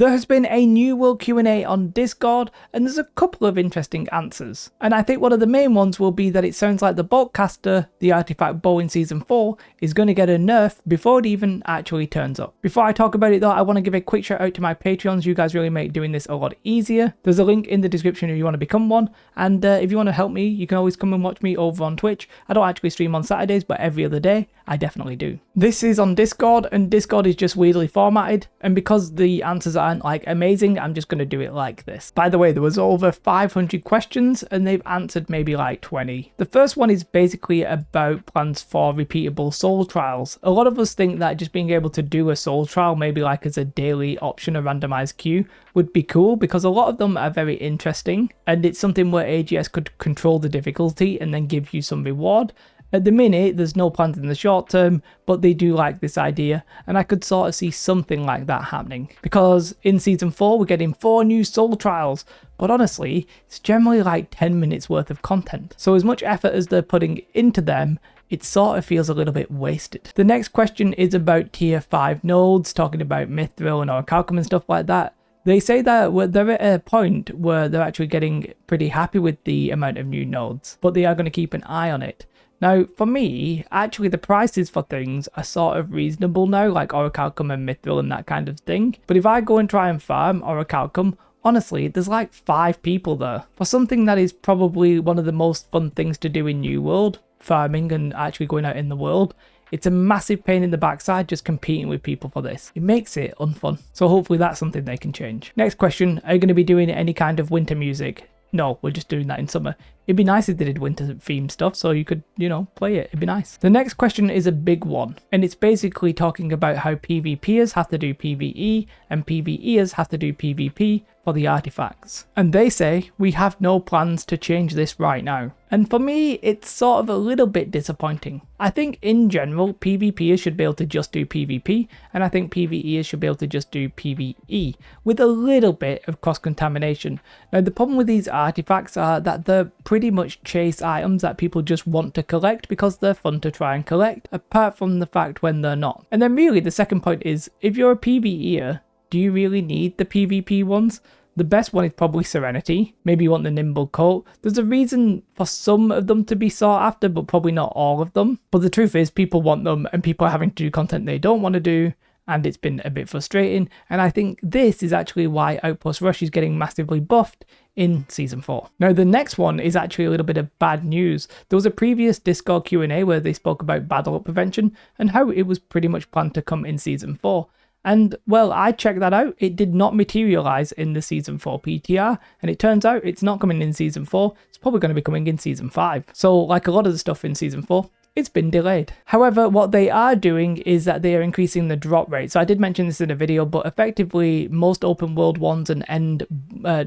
There has been a New World Q&A on Discord, and there's a couple of interesting answers. And I think one of the main ones will be that it sounds like the Boltcaster, the artifact bow in Season 4, is going to get a nerf before it even actually turns up. Before I talk about it though, I want to give a quick shout out to my Patreons. You guys really make doing this a lot easier. There's a link in the description if you want to become one, and if you want to help me, you can always come and watch me over on Twitch. I don't actually stream on Saturdays, but every other day, I definitely do. This is on Discord, and Discord is just weirdly formatted, and because the answers aren't like amazing, I'm just going to do it like this. By the way, there was over 500 questions and they've answered maybe like 20. The first one is basically about plans for repeatable soul trials. A lot of us think that just being able to do a soul trial, maybe like as a daily option, a randomized queue, would be cool because a lot of them are very interesting and it's something where AGS could control the difficulty and then give you some reward. At the minute, there's no plans in the short term, but they do like this idea, and I could sort of see something like that happening. Because in Season 4, we're getting 4 new soul trials, but honestly, it's generally like 10 minutes worth of content. So as much effort as they're putting into them, it sort of feels a little bit wasted. The next question is about Tier 5 nodes, talking about Mithril and Orichalcum and stuff like that. They say that they're at a point where they're actually getting pretty happy with the amount of new nodes, but they are going to keep an eye on it. Now, for me, actually the prices for things are sort of reasonable now, like Orichalcum and Mithril and that kind of thing. But if I go and try and farm Orichalcum, honestly, there's like 5 people there. For something that is probably one of the most fun things to do in New World, farming and actually going out in the world, it's a massive pain in the backside just competing with people for this. It makes it unfun. So hopefully that's something they can change. Next question, are you going to be doing any kind of winter music? No, we're just doing that in summer. It'd be nice if they did winter themed stuff so you could, play it. It'd be nice. The next question is a big one, and it's basically talking about how PvPers have to do PvE and PvEers have to do PvP for the artifacts. And they say, we have no plans to change this right now. And for me, it's sort of a little bit disappointing. I think in general, PvPers should be able to just do PvP, and I think PvEers should be able to just do PvE, with a little bit of cross-contamination. Now, the problem with these artifacts are that they're pretty much chase items that people just want to collect because they're fun to try and collect, apart from the fact when they're not. And then really, the second point is, if you're a PvEer, do you really need the PvP ones? The best one is probably Serenity. Maybe you want the Nimble Coat. There's a reason for some of them to be sought after, but probably not all of them. But the truth is, people want them and people are having to do content they don't want to do, and it's been a bit frustrating. And I think this is actually why Outpost Rush is getting massively buffed in Season 4. Now, the next one is actually a little bit of bad news. There was a previous Discord Q&A where they spoke about Battle Up Prevention and how it was pretty much planned to come in Season 4. And, well, I checked that out. It did not materialize in the Season 4 PTR, and it turns out it's not coming in Season 4. It's probably going to be coming in Season 5. So, like a lot of the stuff in Season 4, it's been delayed. However, what they are doing is that they are increasing the drop rate. So I did mention this in a video, but effectively most open world ones and end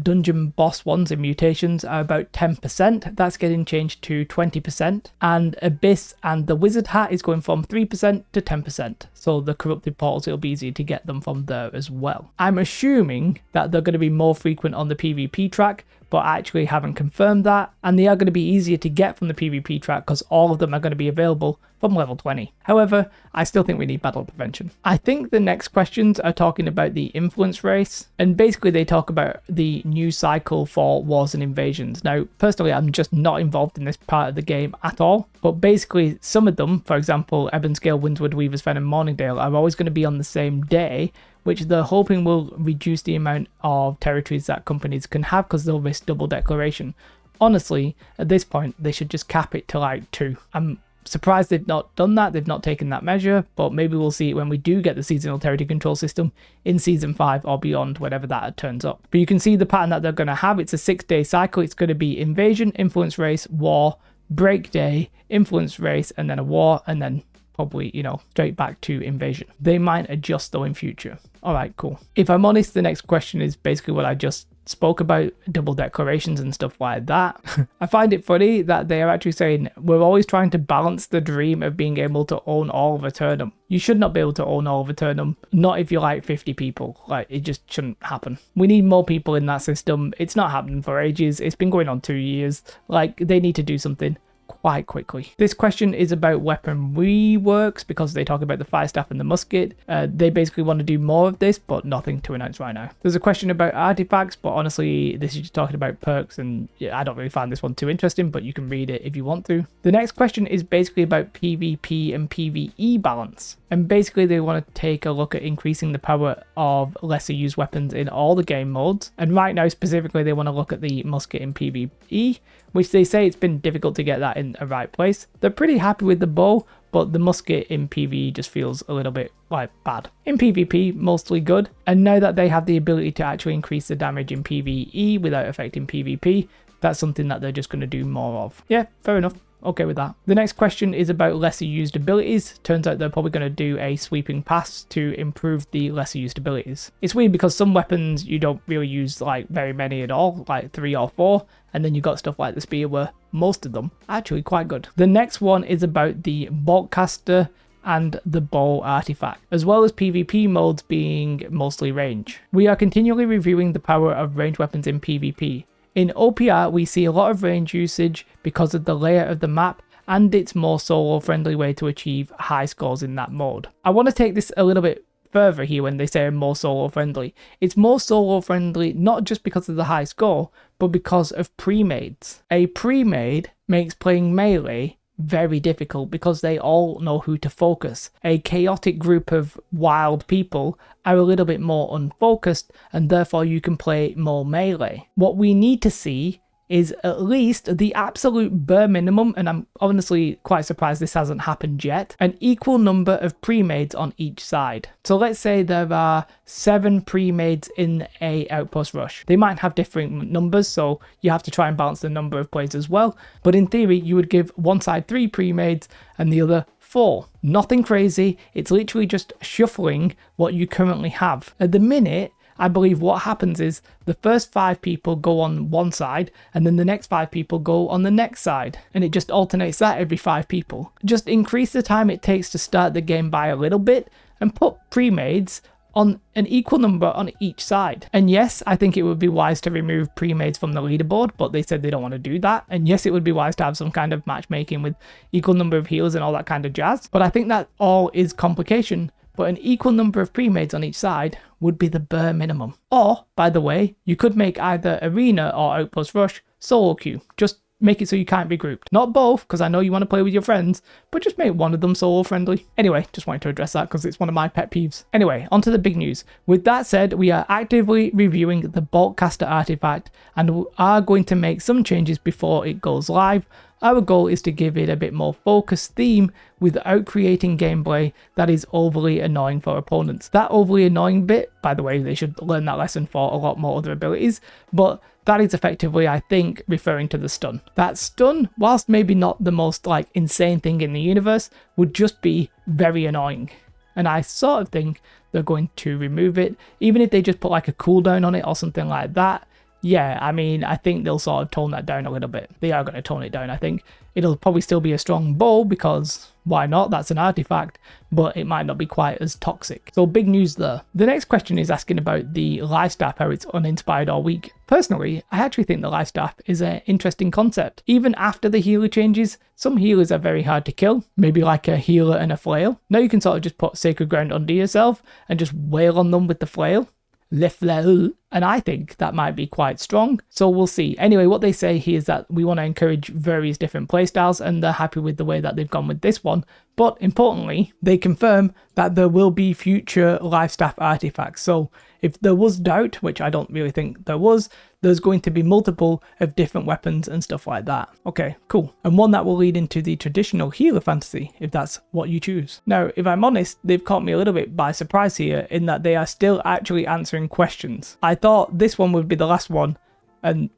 dungeon boss ones in mutations are about 10%. That's getting changed to 20%. And Abyss and the Wizard Hat is going from 3% to 10%. So the corrupted portals, it'll be easier to get them from there as well. I'm assuming that they're going to be more frequent on the PvP track, but I actually haven't confirmed that, and they are going to be easier to get from the PvP track because all of them are going to be available from level 20. However, I still think we need Battle Prevention. I think the next questions are talking about the influence race, and basically they talk about the new cycle for wars and invasions. Now, personally, I'm just not involved in this part of the game at all, but basically some of them, for example, Ebonscale, Windswood, Weaver's Fen and Morningdale, are always going to be on the same day, which they're hoping will reduce the amount of territories that companies can have because they'll risk double declaration. Honestly, at this point, they should just cap it to like 2. I'm surprised they've not done that, they've not taken that measure, but maybe we'll see it when we do get the seasonal territory control system in Season 5 or beyond, whenever that turns up. But you can see the pattern that they're going to have. It's a 6-day cycle. It's going to be invasion, influence race, war, break day, influence race, and then a war, and then probably, straight back to invasion. They might adjust though in future. Alright, cool. If I'm honest, the next question is basically what I just spoke about, double declarations and stuff like that. I find it funny that they are actually saying, we're always trying to balance the dream of being able to own all of Aeternum. You should not be able to own all of Aeternum, not if you're like 50 people. Like, it just shouldn't happen. We need more people in that system. It's not happening for ages. It's been going on 2 years. Like, they need to do something quite quickly. This question is about weapon reworks because they talk about the fire staff and the musket. They basically want to do more of this, but nothing to announce right now. There's a question about artifacts, but honestly, this is just talking about perks, and yeah, I don't really find this one too interesting, but you can read it if you want to. The next question is basically about PvP and PvE balance. And basically they want to take a look at increasing the power of lesser used weapons in all the game modes. And right now specifically they want to look at the musket in PvE, which they say it's been difficult to get that in a right place. They're pretty happy with the bow, but the musket in PvE just feels a little bit like bad. In PvP, mostly good. And now that they have the ability to actually increase the damage in PvE without affecting PvP, that's something that they're just going to do more of. Yeah, fair enough. Okay with that. The next question is about lesser used abilities. Turns out they're probably going to do a sweeping pass to improve the lesser used abilities. It's weird because some weapons you don't really use like very many at all, like 3 or 4, and then you got stuff like the spear where most of them are actually quite good. The next one is about the boltcaster and the bow artifact, as well as PvP modes being mostly range. We are continually reviewing the power of range weapons in PvP. In OPR, we see a lot of range usage because of the layout of the map and its more solo friendly way to achieve high scores in that mode. I want to take this a little bit further here when they say more solo friendly. It's more solo friendly not just because of the high score, but because of pre-mades. A pre-made makes playing melee very difficult because they all know who to focus. A chaotic group of wild people are a little bit more unfocused, and therefore you can play more melee. What we need to see is at least the absolute bare minimum, and I'm honestly quite surprised this hasn't happened yet, an equal number of pre-mades on each side. So let's say there are 7 pre-mades in a outpost rush. They might have different numbers, so you have to try and balance the number of players as well, but in theory you would give one side 3 pre-mades and the other 4. Nothing crazy, it's literally just shuffling what you currently have. At the minute, I believe what happens is the first 5 people go on one side and then the next 5 people go on the next side, and it just alternates that every 5 people. Just increase the time it takes to start the game by a little bit and put pre-mades on an equal number on each side. And yes, I think it would be wise to remove pre-mades from the leaderboard, but they said they don't want to do that. And yes, it would be wise to have some kind of matchmaking with equal number of healers and all that kind of jazz, but I think that all is complication. But an equal number of pre-mades on each side would be the bare minimum. Or, by the way, you could make either Arena or Outpost Rush solo queue. Just make it so you can't be grouped. Not both, because I know you want to play with your friends, but just make one of them solo friendly. Anyway, just wanted to address that because it's one of my pet peeves. Anyway, on to the big news. With that said, we are actively reviewing the Boltcaster artifact and are going to make some changes before it goes live. Our goal is to give it a bit more focused theme without creating gameplay that is overly annoying for opponents. That overly annoying bit, by the way, they should learn that lesson for a lot more other abilities, but that is effectively, I think, referring to the stun. That stun, whilst maybe not the most like insane thing in the universe, would just be very annoying. And I sort of think they're going to remove it, even if they just put like a cooldown on it or something like that. Yeah, I mean, I think they'll sort of tone that down a little bit. They are going to tone it down, I think. It'll probably still be a strong bow because why not? That's an artifact, but it might not be quite as toxic. So big news there. The next question is asking about the life staff, how it's uninspired or weak. Personally, I actually think the life staff is an interesting concept. Even after the healer changes, some healers are very hard to kill, maybe like a healer and a flail. Now you can sort of just put Sacred Ground under yourself and just wail on them with the flail. Le flail. And I think that might be quite strong, so we'll see. Anyway, what they say here is that we want to encourage various different playstyles, and they're happy with the way that they've gone with this one. But importantly, they confirm that there will be future life staff artifacts. So if there was doubt, which I don't really think there was, there's going to be multiple of different weapons and stuff like that. Okay, cool. And one that will lead into the traditional healer fantasy, if that's what you choose. Now, if I'm honest, they've caught me a little bit by surprise here in that they are still actually answering questions. I thought this one would be the last one,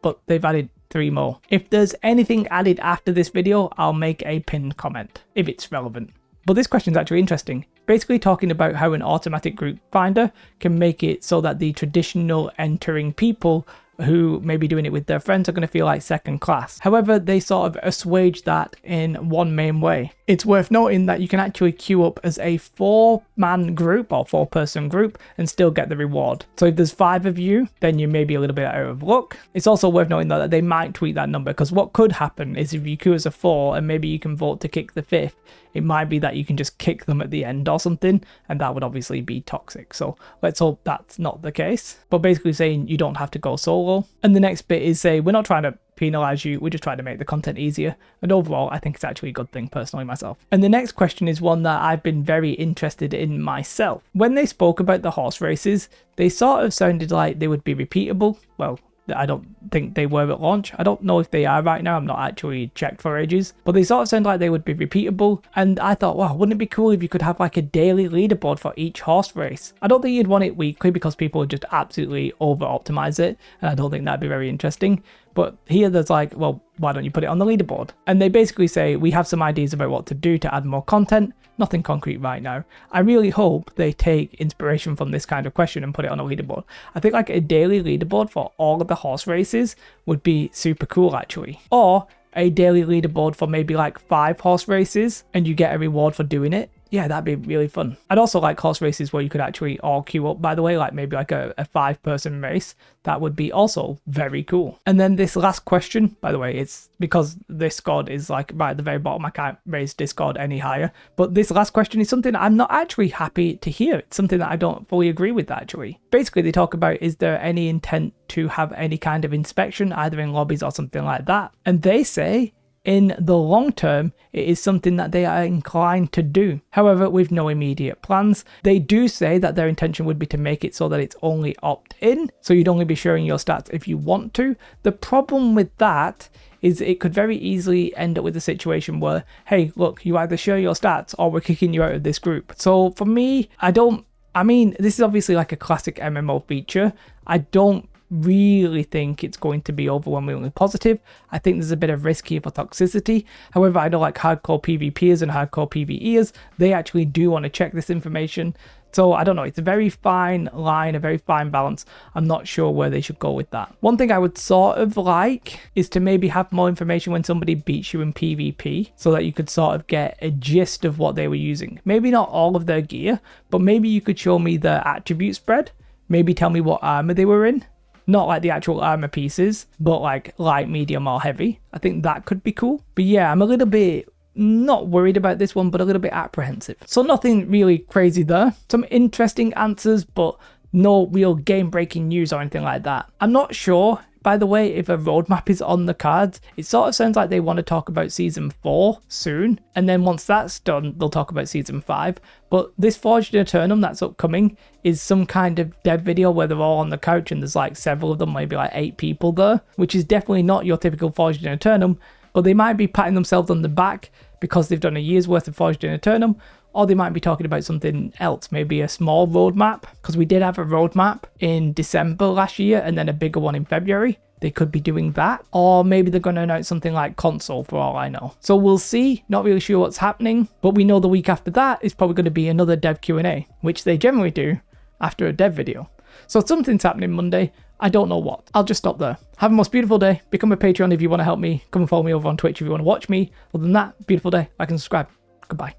but they've added 3 more. If there's anything added after this video, I'll make a pinned comment, if it's relevant. But this question is actually interesting. Basically talking about how an automatic group finder can make it so that the traditional entering people who may be doing it with their friends are going to feel like second class. However, they sort of assuage that in one main way. It's worth noting that you can actually queue up as a 4-man group or 4-person group and still get the reward. So if there's 5 of you, then you may be a little bit out of luck. It's also worth noting though that they might tweak that number, because what could happen is if you queue as a 4 and maybe you can vote to kick the 5th, it might be that you can just kick them at the end or something, and that would obviously be toxic. So let's hope that's not the case. But basically saying you don't have to go solo. And the next bit is say, we're not trying to penalize you, we're just trying to make the content easier. And overall, I think it's actually a good thing personally myself. And the next question is one that I've been very interested in myself. When they spoke about the horse races, they sort of sounded like they would be repeatable. Well, I don't think they were at launch. I don't know if they are right now. I'm not actually checked for ages, but they sort of sound like they would be repeatable. And I thought, wow, wouldn't it be cool if you could have like a daily leaderboard for each horse race? I don't think you'd want it weekly because people would just absolutely over optimize it, and I don't think that'd be very interesting. But here there's like, well, why don't you put it on the leaderboard? And they basically say, we have some ideas about what to do to add more content. Nothing concrete right now. I really hope they take inspiration from this kind of question and put it on a leaderboard. I think like a daily leaderboard for all of the horse races would be super cool actually. Or a daily leaderboard for maybe like 5 horse races and you get a reward for doing it. Yeah, that'd be really fun. I'd also like horse races where you could actually all queue up, by the way, like maybe like a 5-person race. That would be also very cool. And then this last question, by the way, it's because this Discord is like right at the very bottom. I can't raise Discord any higher. But this last question is something I'm not actually happy to hear. It's something that I don't fully agree with actually. Basically, they talk about, is there any intent to have any kind of inspection, either in lobbies or something like that? And they say, in the long term, it is something that they are inclined to do. However, with no immediate plans, they do say that their intention would be to make it so that it's only opt-in, so you'd only be sharing your stats if you want to. The problem with that is it could very easily end up with a situation where, hey, look, you either share your stats or we're kicking you out of this group. So for me, I mean, this is obviously like a classic MMO feature. I don't really think it's going to be overwhelmingly positive. I think there's a bit of risk here for toxicity. However, I know like hardcore PvPers and hardcore PvEers, they actually do want to check this information. So I don't know, it's a very fine line, a very fine balance. I'm not sure where they should go with that. One thing I would sort of like is to maybe have more information when somebody beats you in PvP so that you could sort of get a gist of what they were using. Maybe not all of their gear, but maybe you could show me their attribute spread. Maybe tell me what armor they were in. Not like the actual armor pieces, but like light, medium, or heavy. I think that could be cool. But yeah, I'm a little bit not worried about this one, but a little bit apprehensive. So nothing really crazy there. Some interesting answers, but no real game-breaking news or anything like that. I'm not sure, by the way, if a roadmap is on the cards. It sort of sounds like they want to talk about Season 4 soon, and then once that's done, they'll talk about Season 5. But this Forged in Eternum that's upcoming is some kind of dev video where they're all on the couch and there's like several of them, maybe like 8 people there, which is definitely not your typical Forged in Eternum, but they might be patting themselves on the back because they've done a year's worth of Forged in Eternum, or they might be talking about something else, maybe a small roadmap, because we did have a roadmap in December last year and then a bigger one in February. They could be doing that, or maybe they're going to announce something like console for all I know. So we'll see, not really sure what's happening, but we know the week after that is probably going to be another dev Q&A, which they generally do after a dev video. So something's happening Monday, I don't know what. I'll just stop there. Have a most beautiful day, become a Patreon if you want to help me, come and follow me over on Twitch if you want to watch me. Other than that, beautiful day, like and subscribe. Goodbye.